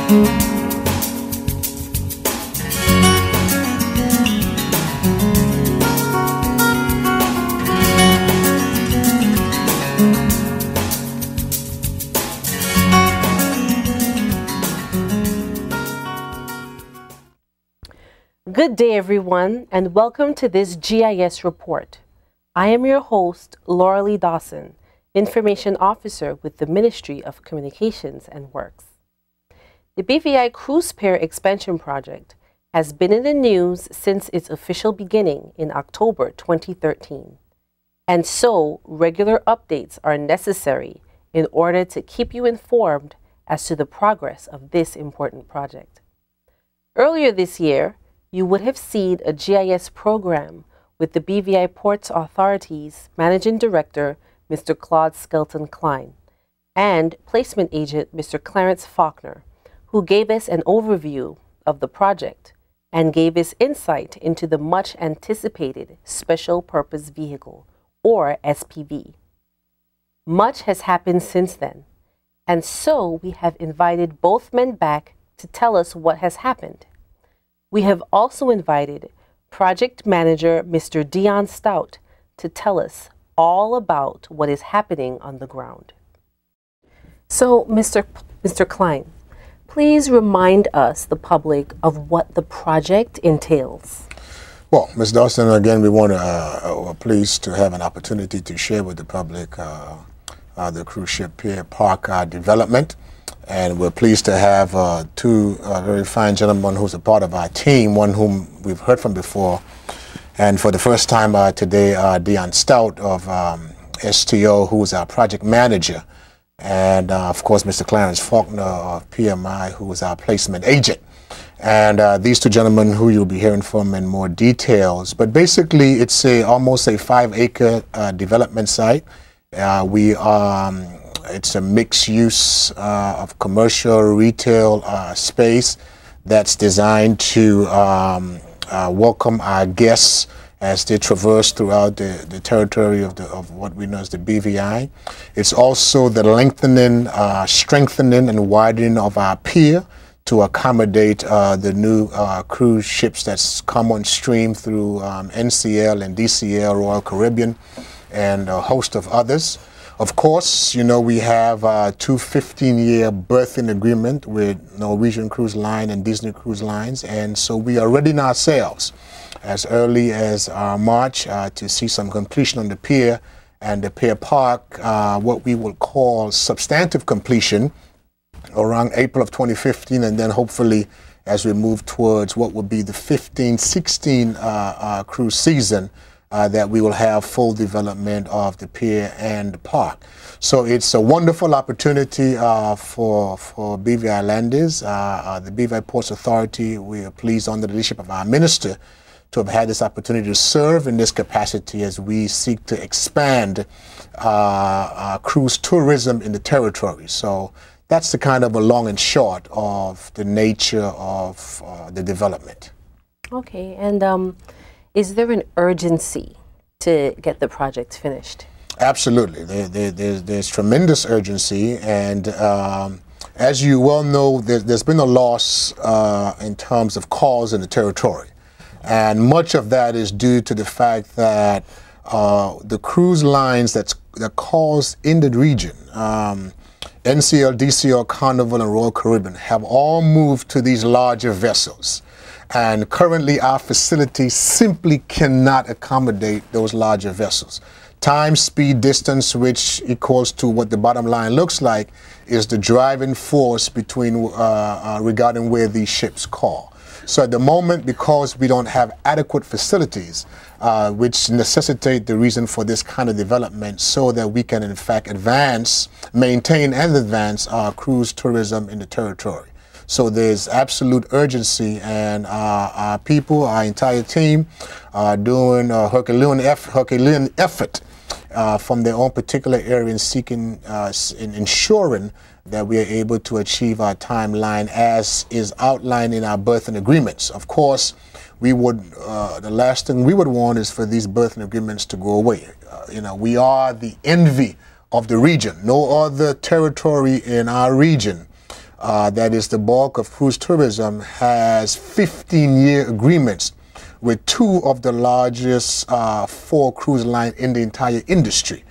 Good day, everyone, and welcome to this GIS report. I am your host, Laura Lee Dawson, Information Officer with the Ministry of Communications and Works. The BVI Cruise Pier Expansion Project has been in the news since its official beginning in October 2013. And so, regular updates are necessary in order to keep you informed as to the progress of this important project. Earlier this year, you would have seen a GIS program with the BVI Ports Authority's Managing Director, Mr. Claude Skelton-Klein, and Placement Agent, Mr. Clarence Faulkner, who gave us an overview of the project and gave us insight into the much-anticipated Special Purpose Vehicle, or SPV. Much has happened since then, and so we have invited both men back to tell us what has happened. We have also invited Project Manager Mr. Dion Stout to tell us all about what is happening on the ground. So, Mr. Klein, please remind us, the public, of what the project entails. Well, Ms. Dawson, again, we're pleased to have an opportunity to share with the public the cruise ship Pier Park development. And we're pleased to have two very fine gentlemen who's a part of our team, one whom we've heard from before. And for the first time today, Dion Stout of STO, who's our project manager. And of course, Mr. Clarence Faulkner of PMI, who is our placement agent. And these two gentlemen who you'll be hearing from in more details. But basically, it's almost a 5-acre development site. It's a mixed use of commercial retail space that's designed to welcome our guests as they traverse throughout the territory of what we know as the BVI. It's also the lengthening, strengthening and widening of our pier to accommodate the new cruise ships that's come on stream through NCL and DCL, Royal Caribbean, and a host of others. Of course, you know, we have two 15-year berthing agreement with Norwegian Cruise Line and Disney Cruise Lines, and so we are readying ourselves as early as March to see some completion on the pier and the Pier Park, what we will call substantive completion around April of 2015, and then hopefully as we move towards what will be the 15-16 cruise season, that we will have full development of the pier and the park. So it's a wonderful opportunity for BVI Landers. The BVI Ports Authority, we are pleased under the leadership of our minister to have had this opportunity to serve in this capacity as we seek to expand cruise tourism in the territory. So that's the kind of a long and short of the nature of the development. Okay, and is there an urgency to get the project finished? Absolutely. There's tremendous urgency, and as you well know, there's been a loss in terms of calls in the territory. And much of that is due to the fact that the cruise lines that calls in the region, NCL, DCL, Carnival, and Royal Caribbean, have all moved to these larger vessels. And currently our facility simply cannot accommodate those larger vessels. Time, speed, distance, which equals to what the bottom line looks like, is the driving force between regarding where these ships call. So at the moment, because we don't have adequate facilities, which necessitate the reason for this kind of development so that we can in fact maintain and advance our cruise tourism in the territory. So there's absolute urgency, and our people, our entire team, are doing a Herculean effort from their own particular area in seeking, in ensuring that we are able to achieve our timeline as is outlined in our berthing agreements. Of course, we would, the last thing we would want is for these berthing agreements to go away. You know, we are the envy of the region. No other territory in our region that is the bulk of cruise tourism, has 15-year agreements with two of the largest 4 cruise lines in the entire industry.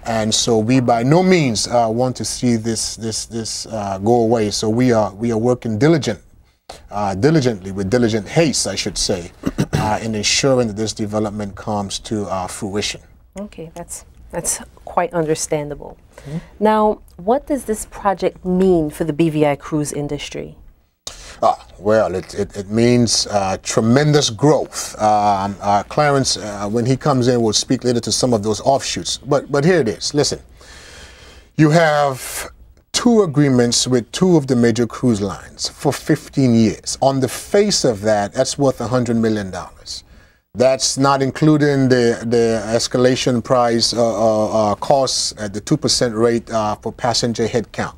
And so we by no means want to see this go away. So we are working diligently, with diligent haste, I should say, in ensuring that this development comes to fruition. Okay, that's quite understandable. Now, what does this project mean for the BVI cruise industry? Well, it means tremendous growth. Clarence, when he comes in, will speak later to some of those offshoots. But here it is. Listen, you have 2 agreements with 2 of the major cruise lines for 15 years. On the face of that, that's worth $100 million. That's not including the escalation price costs at the 2% rate for passenger headcount.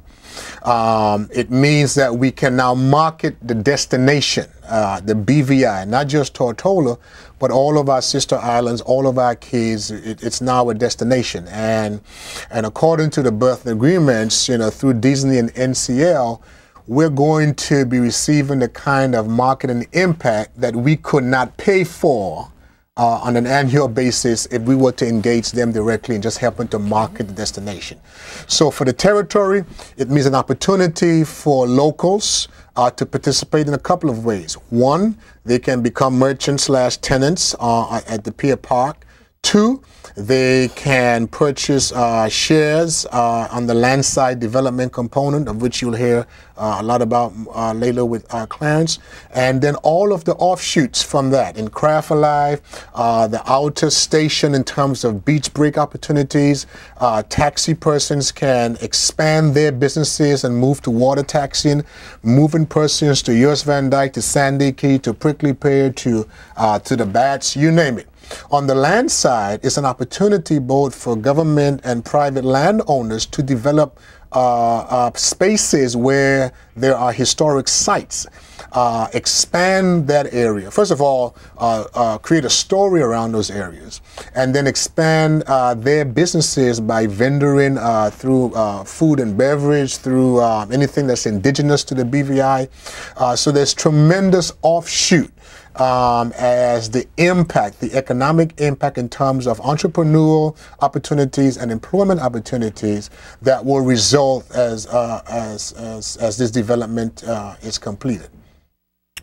It means that we can now market the destination, the BVI, not just Tortola, but all of our sister islands, all of our keys. It's now a destination. And according to the berth agreements, through Disney and NCL, we're going to be receiving the kind of marketing impact that we could not pay for on an annual basis if we were to engage them directly and just help them to market the destination. So for the territory, it means an opportunity for locals to participate in a couple of ways. One, they can become merchants/tenants at the Pier Park. 2, they can purchase shares on the landside development component, of which you'll hear a lot about later with Clarence. And then all of the offshoots from that, in Craft Alive, the outer station in terms of beach break opportunities, taxi persons can expand their businesses and move to water taxiing, moving persons to US Van Dyke, to Sandy Key, to Prickly Pear, to the Bats, you name it. On the land side, it's an opportunity both for government and private landowners to develop spaces where there are historic sites. Expand that area. First of all, create a story around those areas, and then expand their businesses by vendoring through food and beverage, through anything that's indigenous to the BVI. So there's tremendous offshoot as the impact, the economic impact in terms of entrepreneurial opportunities and employment opportunities that will result as this development is completed.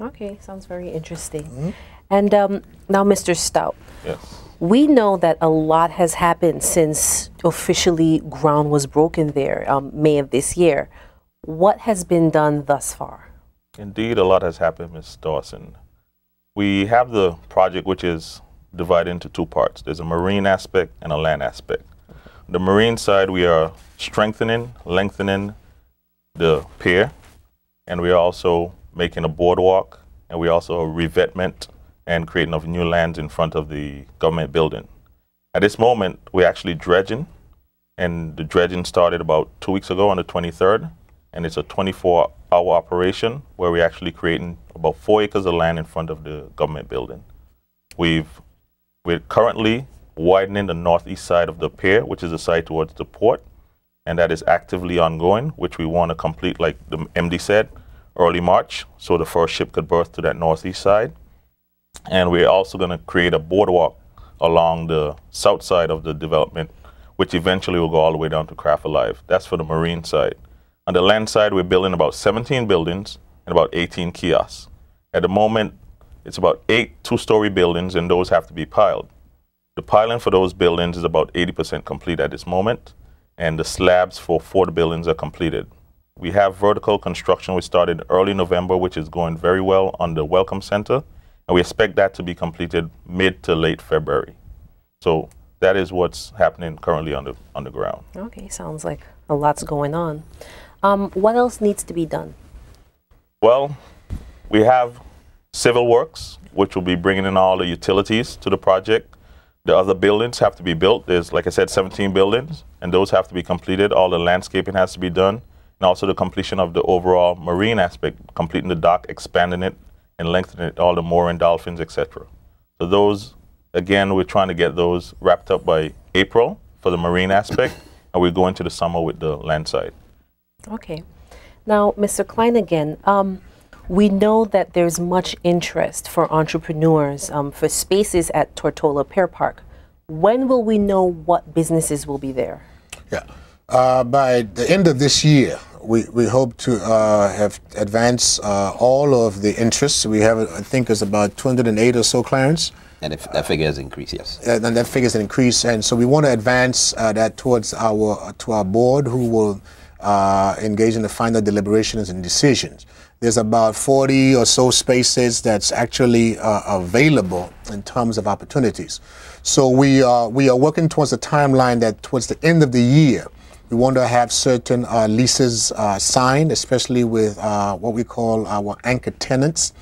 Okay, sounds very interesting. And now, Mr. Stout, yes, we know that a lot has happened since officially ground was broken there, May of this year. What has been done thus far? Indeed, a lot has happened, Ms. Dawson. We have the project, which is divided into 2 parts. There's a marine aspect and a land aspect. The marine side, we are strengthening, lengthening the pier, and we are also making a boardwalk, and we also revetment and creating of new lands in front of the government building. At this moment, we're actually dredging, and the dredging started about 2 weeks ago on the 23rd, and it's a 24-hour operation where we're actually creating about 4 acres of land in front of the government building. We're currently widening the northeast side of the pier, which is the side towards the port, and that is actively ongoing, which we want to complete, like the MD said, early March, so the first ship could berth to that northeast side. And we're also going to create a boardwalk along the south side of the development, which eventually will go all the way down to Craft Alive. That's for the marine side. On the land side, we're building about 17 buildings and about 18 kiosks. At the moment, it's about 8 2-story buildings, and those have to be piled. The piling for those buildings is about 80% complete at this moment, and the slabs for 4 of the buildings are completed. We have vertical construction, which started early November, which is going very well on the Welcome Center, and we expect that to be completed mid to late February. So that is what's happening currently on the ground. Okay, sounds like a lot's going on. What else needs to be done? Well, we have civil works, which will be bringing in all the utilities to the project. The other buildings have to be built. There's, like I said, 17 buildings, and those have to be completed. All the landscaping has to be done, and also the completion of the overall marine aspect, completing the dock, expanding it, and lengthening it, all the mooring dolphins, etc. So those, again, we're trying to get those wrapped up by April for the marine aspect, and we're going to the summer with the land side. Okay. Now, Mr. Klein again, we know that there's much interest for entrepreneurs for spaces at Tortola Pier Park. When will we know what businesses will be there? Yeah. By the end of this year, we hope to have advanced all of the interests. We have, I think, it's about 208 or so clients. And if that figure has increased, yes. And that figure has increased, and so we want to advance that towards our board, who will engage in the final deliberations and decisions. There's about 40 or so spaces that's actually available in terms of opportunities. So we are working towards a timeline that towards the end of the year, we want to have certain leases signed, especially with what we call our anchor tenants,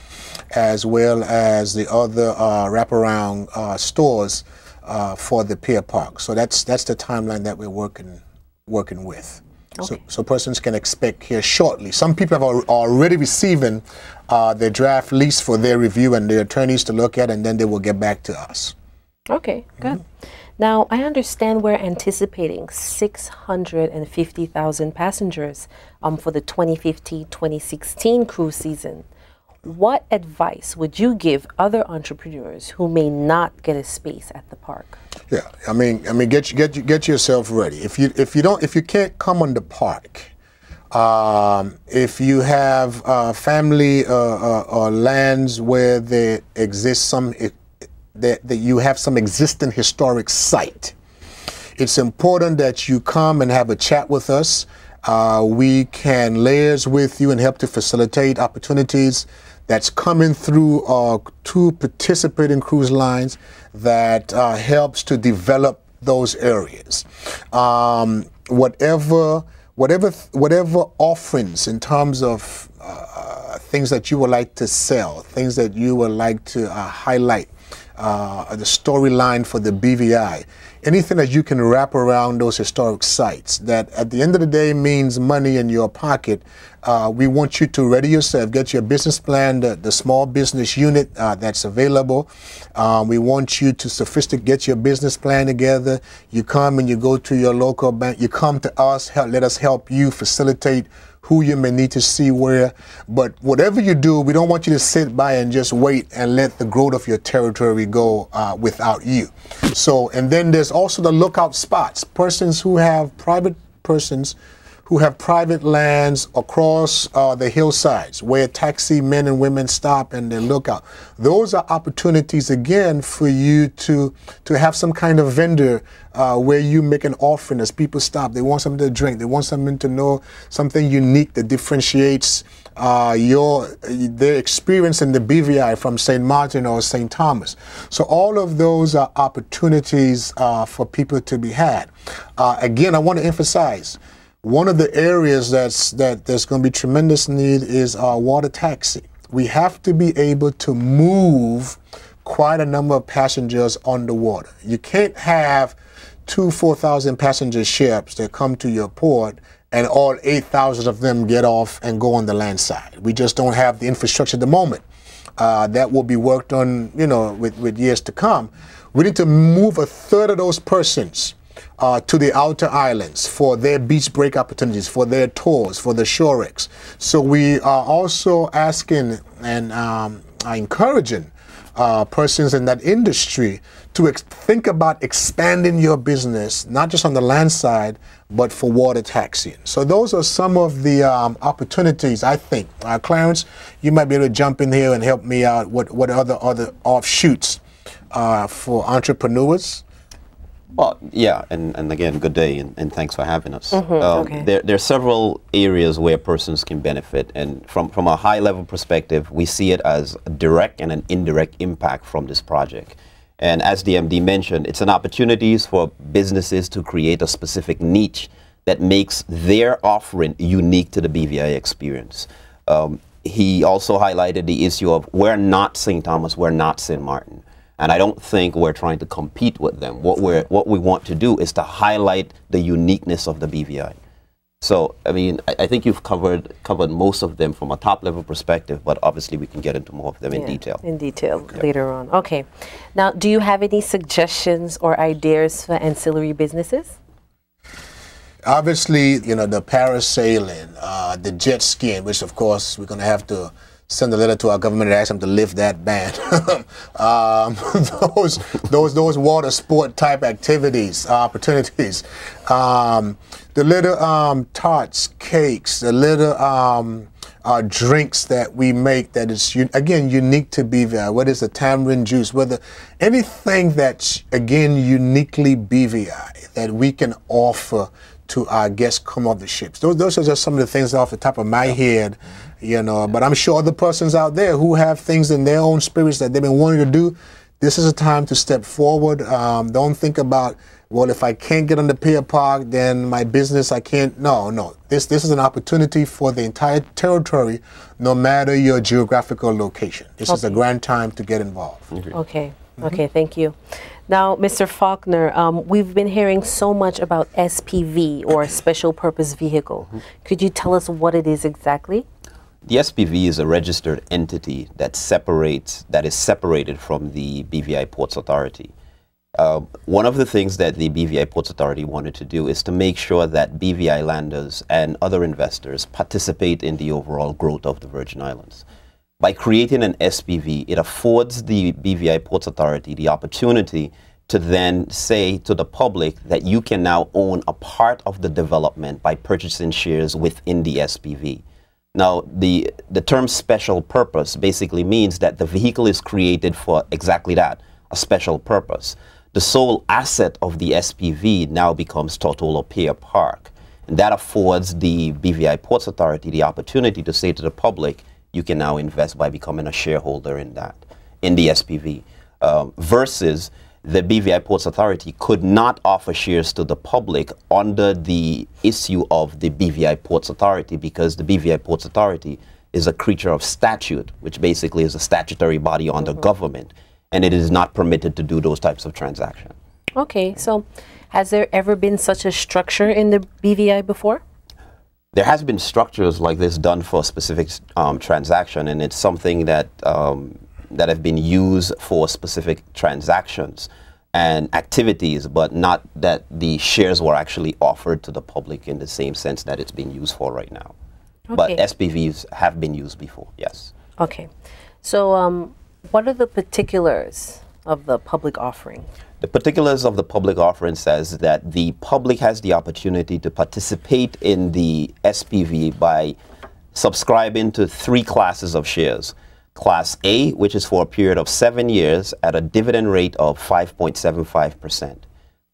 as well as the other wraparound stores for the Pier Park. So that's the timeline that we're working with. Okay. So persons can expect here shortly. Some people have already receiving their draft lease for their review and their attorneys to look at, and then they will get back to us. Okay, good. Now, I understand we're anticipating 650,000 passengers for the 2015-2016 cruise season. What advice would you give other entrepreneurs who may not get a space at the park? Yeah, I mean, get yourself ready. If you can't come on the park, if you have family or lands where there exists that you have some existing historic site, it's important that you come and have a chat with us. We can liaise with you and help to facilitate opportunities that's coming through two participating cruise lines that helps to develop those areas. Whatever offerings in terms of things that you would like to sell, things that you would like to highlight, the storyline for the BVI, anything that you can wrap around those historic sites that at the end of the day means money in your pocket. We want you to ready yourself, get your business plan, the small business unit that's available. We want you to get your business plan together. You come and you go to your local bank, you come to us, let us help you facilitate who you may need to see where. But whatever you do, we don't want you to sit by and just wait and let the growth of your territory go without you. So, and then there's also the lookout spots, persons who have private lands across the hillsides where taxi men and women stop and they look out. Those are opportunities again for you to have some kind of vendor where you make an offering as people stop. They want something to drink. They want something to know, something unique that differentiates their experience in the BVI from St. Martin or St. Thomas. So all of those are opportunities for people to be had. Again, I want to emphasize, one of the areas that there's going to be tremendous need is water taxi. We have to be able to move quite a number of passengers on the water. You can't have 4,000 passenger ships that come to your port and all 8,000 of them get off and go on the land side. We just don't have the infrastructure at the moment. That will be worked on, with years to come. We need to move a third of those persons to the outer islands for their beach break opportunities, for their tours, for the shore-ex. So we are also asking and encouraging persons in that industry to think about expanding your business, not just on the land side, but for water taxiing. So those are some of the opportunities, I think. Clarence, you might be able to jump in here and help me out. What other offshoots for entrepreneurs? Well, yeah, and again, good day, and thanks for having us. Okay. There are several areas where persons can benefit, and from a high-level perspective, we see it as a direct and an indirect impact from this project. And as the MD mentioned, it's an opportunity for businesses to create a specific niche that makes their offering unique to the BVI experience. He also highlighted the issue of we're not St. Thomas, we're not St. Martin. And I don't think we're trying to compete with them. What we want to do is to highlight the uniqueness of the BVI. So, I mean, I think you've covered most of them from a top-level perspective, but obviously we can get into more of them in detail. In detail later on. Okay. Now, do you have any suggestions or ideas for ancillary businesses? Obviously, you know, the parasailing, the jet skiing, which of course we're going to have to send a letter to our government and ask them to lift that ban. Those water sport type activities, opportunities, the little tarts, cakes, the little drinks that we make that is again unique to BVI. Whether it's a tamarind juice, whether anything that's again uniquely BVI that we can offer to our guests come off the ships. Those are just some of the things off the top of my head, you know. But I'm sure other persons out there who have things in their own spirits that they've been wanting to do. This is a time to step forward. Don't think about, well, if I can't get on the Pier Park, then my business I can't. No. This is an opportunity for the entire territory, no matter your geographical location. This is a grand time to get involved. Okay. Okay, thank you. Now, Mr. Faulkner, we've been hearing so much about SPV, or Special Purpose Vehicle. Could you tell us what it is exactly? The SPV is a registered entity that is separated from the BVI Ports Authority. One of the things that the BVI Ports Authority wanted to do is to make sure that BVI landers and other investors participate in the overall growth of the Virgin Islands. By creating an SPV, it affords the BVI Ports Authority the opportunity to then say to the public that you can now own a part of the development by purchasing shares within the SPV. Now, the term special purpose basically means that the vehicle is created for exactly that, a special purpose. The sole asset of the SPV now becomes Tortola Pier Park. And that affords the BVI Ports Authority the opportunity to say to the public, you can now invest by becoming a shareholder in the SPV, versus the BVI Ports Authority could not offer shares to the public under the issue of the BVI Ports Authority, because the BVI Ports Authority is a creature of statute, which basically is a statutory body under government, and it is not permitted to do those types of transactions. Okay, so has there ever been such a structure in the BVI before? There has been structures like this done for a specific transaction, and it's something that that have been used for specific transactions and activities, but not that the shares were actually offered to the public in the same sense that it's being used for right now. Okay. But SPVs have been used before, yes. Okay. So what are the particulars of the public offering? The particulars of the public offering says that the public has the opportunity to participate in the SPV by subscribing to 3 classes of shares. Class A, which is for a period of 7 years at a dividend rate of 5.75%.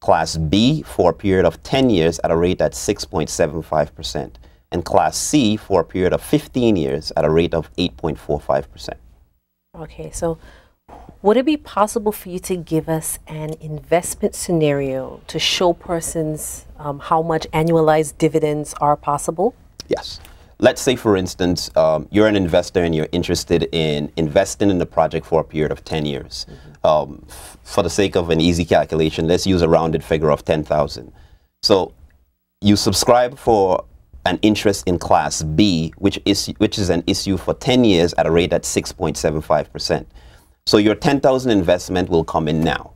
Class B for a period of 10 years at a rate at 6.75%. And Class C for a period of 15 years at a rate of 8.45%. Okay, so would it be possible for you to give us an investment scenario to show persons how much annualized dividends are possible? Yes. Let's say, for instance, you're an investor and you're interested in investing in the project for a period of 10 years. For the sake of an easy calculation, let's use a rounded figure of 10,000. So you subscribe for an interest in Class B, which is an issue for 10 years at a rate at 6.75%. So your 10,000 investment will come in now.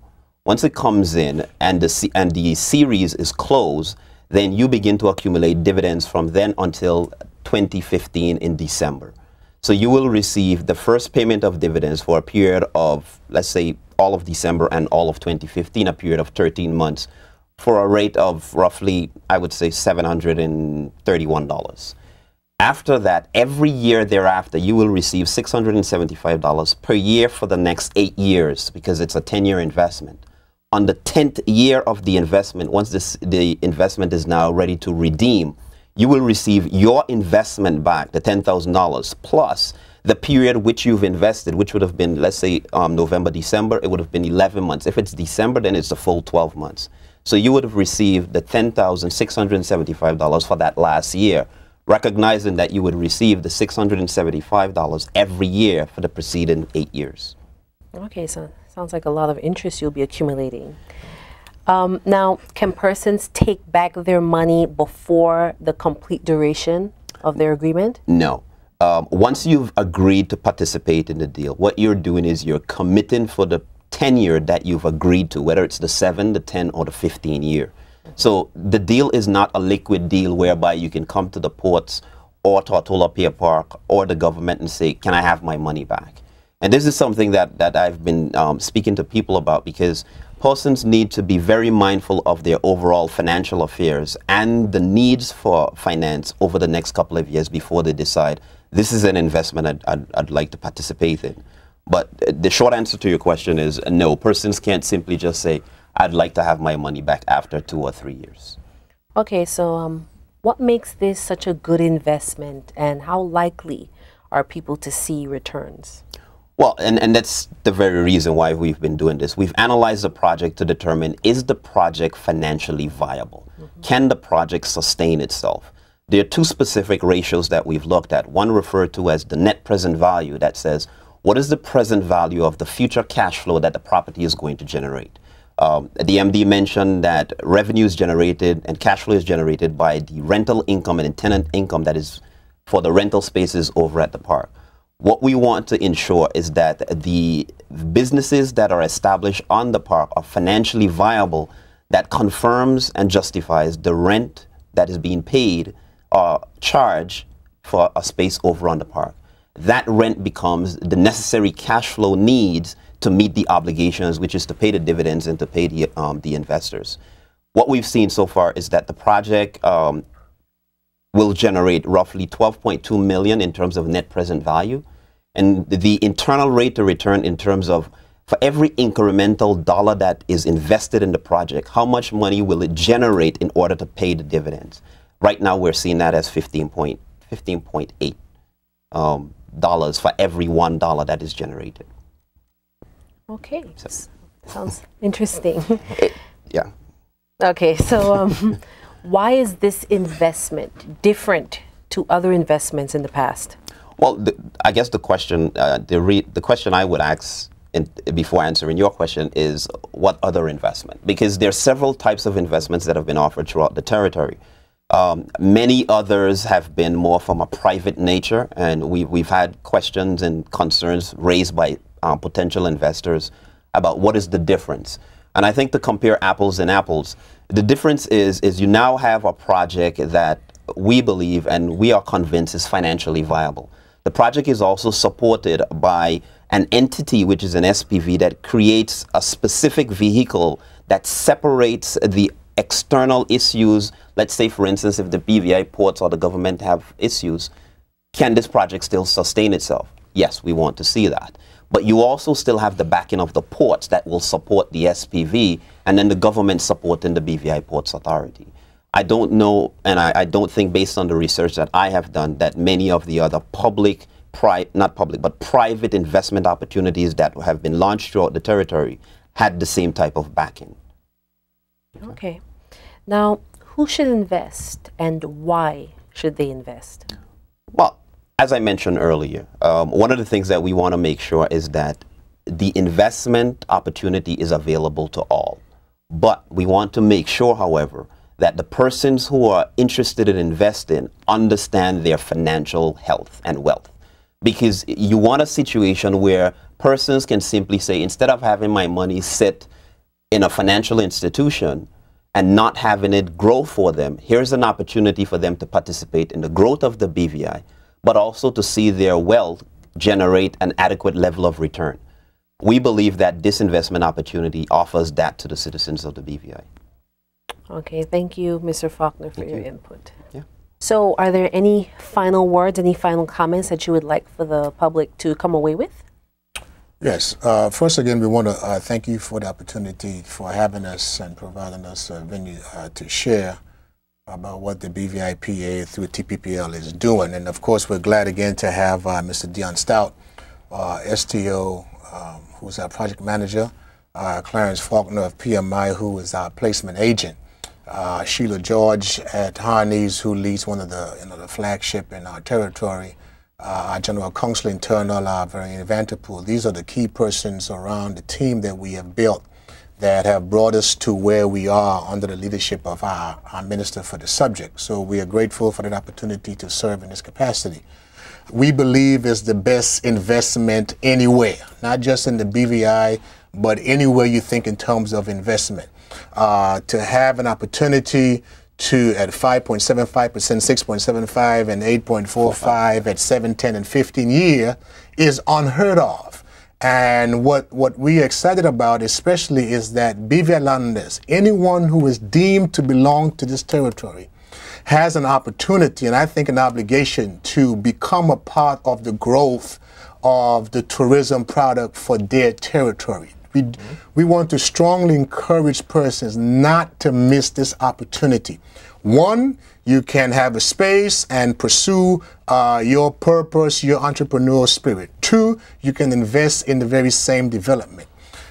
Once it comes in and the series is closed, then you begin to accumulate dividends from then until 2015 in December. So you will receive the first payment of dividends for a period of, let's say, all of December and all of 2015, a period of 13 months, for a rate of roughly, I would say, $731. After that, every year thereafter, you will receive $675 per year for the next 8 years, because it's a 10-year investment. On the 10th year of the investment, once the investment is now ready to redeem, you will receive your investment back, the $10,000, plus the period which you've invested, which would have been, let's say, November, December, it would have been 11 months. If it's December, then it's the full 12 months. So you would have received the $10,675 for that last year, recognizing that you would receive the $675 every year for the preceding 8 years. Okay, so sounds like a lot of interest you'll be accumulating. Now, can persons take back their money before the complete duration of their agreement? No. Once you've agreed to participate in the deal, what you're doing is you're committing for the tenure that you've agreed to, whether it's the 7, the 10, or the 15 year. So the deal is not a liquid deal whereby you can come to the ports or Tortola Pier Park or the government and say, can I have my money back? And this is something that I've been speaking to people about, because persons need to be very mindful of their overall financial affairs and the needs for finance over the next couple of years before they decide this is an investment I'd like to participate in. But the short answer to your question is no, persons can't simply just say, I'd like to have my money back after 2 or 3 years. Okay, so what makes this such a good investment, and how likely are people to see returns? Well, and that's the very reason why we've been doing this. We've analyzed the project to determine, is the project financially viable? Can the project sustain itself? There are 2 specific ratios that we've looked at. One referred to as the net present value, that says, what is the present value of the future cash flow that the property is going to generate? The MD mentioned that revenue is generated and cash flow is generated by the rental income and tenant income that is for the rental spaces over at the park. What we want to ensure is that the businesses that are established on the park are financially viable, that confirms and justifies the rent that is being paid or charged for a space over on the park. That rent becomes the necessary cash flow needs to meet the obligations, which is to pay the dividends and to pay the investors. What we've seen so far is that the project will generate roughly 12.2 million in terms of net present value. And the internal rate of return in terms of, for every incremental dollar that is invested in the project, how much money will it generate in order to pay the dividends? Right now, we're seeing that as $15.8 dollars for every $1 that is generated. Okay, so, sounds interesting. Yeah. Okay, so why is this investment different to other investments in the past? Well, I guess the question, the question I would ask before answering your question is, what other investment? Because there are several types of investments that have been offered throughout the territory. Many others have been more from a private nature, and we've had questions and concerns raised by potential investors about what is the difference. And I think to compare apples and apples, the difference is you now have a project that we believe and we are convinced is financially viable. The project is also supported by an entity, which is an SPV, that creates a specific vehicle that separates the external issues. Let's say, for instance, if the BVI ports or the government have issues, can this project still sustain itself? Yes, we want to see that. But you also still have the backing of the ports that will support the SPV, and then the government supporting the BVI Ports Authority. I don't know, and I don't think, based on the research that I have done, that many of the other private investment opportunities that have been launched throughout the territory had the same type of backing. Okay. Now, who should invest and why should they invest? Well, as I mentioned earlier, one of the things that we want to make sure is that the investment opportunity is available to all. But we want to make sure, however, that the persons who are interested in investing understand their financial health and wealth. Because you want a situation where persons can simply say, instead of having my money sit in a financial institution and not having it grow for them, here's an opportunity for them to participate in the growth of the BVI, but also to see their wealth generate an adequate level of return. We believe that this investment opportunity offers that to the citizens of the BVI. Okay, thank you, Mr. Faulkner, for your input. Yeah. So are there any final words, any final comments that you would like for the public to come away with? Yes. First, again, we want to thank you for the opportunity for having us and providing us a venue to share about what the BVIPA through TPPL is doing. And, of course, we're glad again to have Mr. Dion Stout, STO, who's our project manager, Clarence Faulkner of PMI, who is our placement agent, Sheila George at Harneys, who leads one of the, the flagship in our territory, our General Counsel Internal, our Varian Vanterpool. These are the key persons around the team that we have built that have brought us to where we are under the leadership of our Minister for the subject. So we are grateful for that opportunity to serve in this capacity. We believe it's the best investment anywhere, not just in the BVI, but anywhere you think in terms of investment. to have an opportunity to at 5.75%, 6.75, and 8.45 at 7, 10, and 15 year is unheard of. And what we're excited about especially is that BVI landers, anyone who is deemed to belong to this territory, has an opportunity and I think an obligation to become a part of the growth of the tourism product for their territory. We want to strongly encourage persons not to miss this opportunity. One, you can have a space and pursue your purpose, your entrepreneurial spirit. Two, you can invest in the very same development.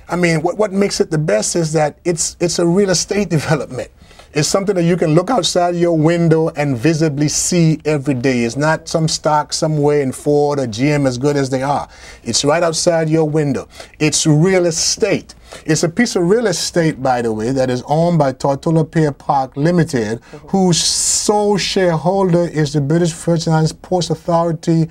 I mean, what makes it the best is that it's a real estate development. It's something that you can look outside your window and visibly see every day. It's not some stock somewhere in Ford or GM, as good as they are. It's right outside your window. It's real estate. It's a piece of real estate, by the way, that is owned by Tortola Pier Park Limited, whose sole shareholder is the British Virgin Islands Ports Authority,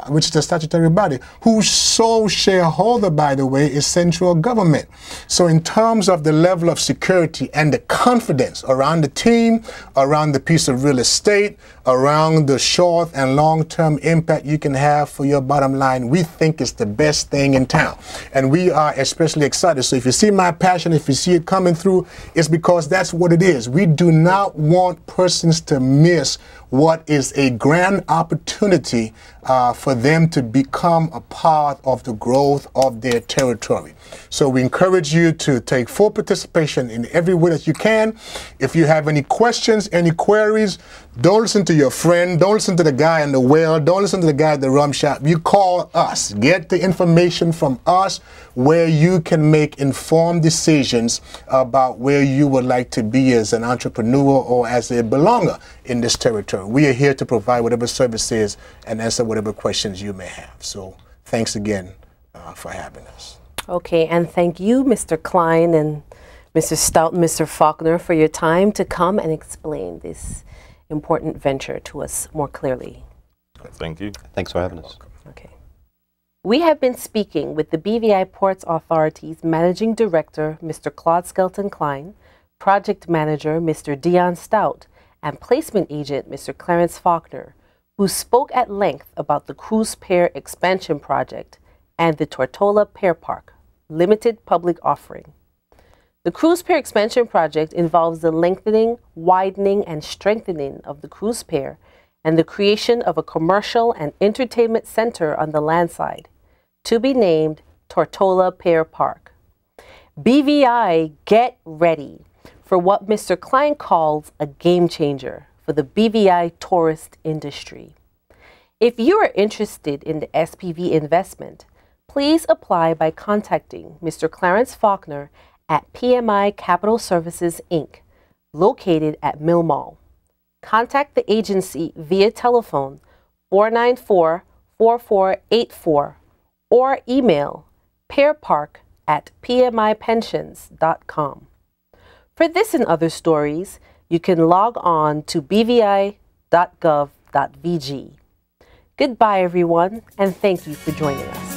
which is the statutory body, whose sole shareholder, by the way, is central government. So in terms of the level of security and the confidence around the team, around the piece of real estate, around the short and long-term impact you can have for your bottom line, we think it's the best thing in town. And we are especially excited. So if you see my passion, if you see it coming through, it's because that's what it is. We do not want persons to miss what is a grand opportunity for them to become a part of the growth of their territory. So we encourage you to take full participation in every way that you can. If you have any questions, any queries, don't listen to your friend, don't listen to the guy in the well, don't listen to the guy at the rum shop. You call us. Get the information from us where you can make informed decisions about where you would like to be as an entrepreneur or as a belonger in this territory. We are here to provide whatever services and answer whatever questions you may have. So thanks again for having us. Okay, and thank you, Mr. Klein and Mr. Stout and Mr. Faulkner, for your time to come and explain this important venture to us more clearly. Thank you. Thanks for having us. Okay. We have been speaking with the BVI Ports Authority's Managing Director, Mr. Claude Skelton Klein, Project Manager, Mr. Dion Stout, and Placement Agent, Mr. Clarence Faulkner, who spoke at length about the Cruise Pier Expansion Project and the Tortola Pier Park Limited Public Offering. The Cruise Pier Expansion Project involves the lengthening, widening, and strengthening of the cruise pier and the creation of a commercial and entertainment center on the landside, to be named Tortola Pier Park. BVI, get ready for what Mr. Klein calls a game changer for the BVI tourist industry. If you are interested in the SPV investment, please apply by contacting Mr. Clarence Faulkner at PMI Capital Services, Inc., located at Mill Mall. Contact the agency via telephone 494-4484 or email pierpark@pmipensions.com. For this and other stories, you can log on to bvi.gov.vg. Goodbye, everyone, and thank you for joining us.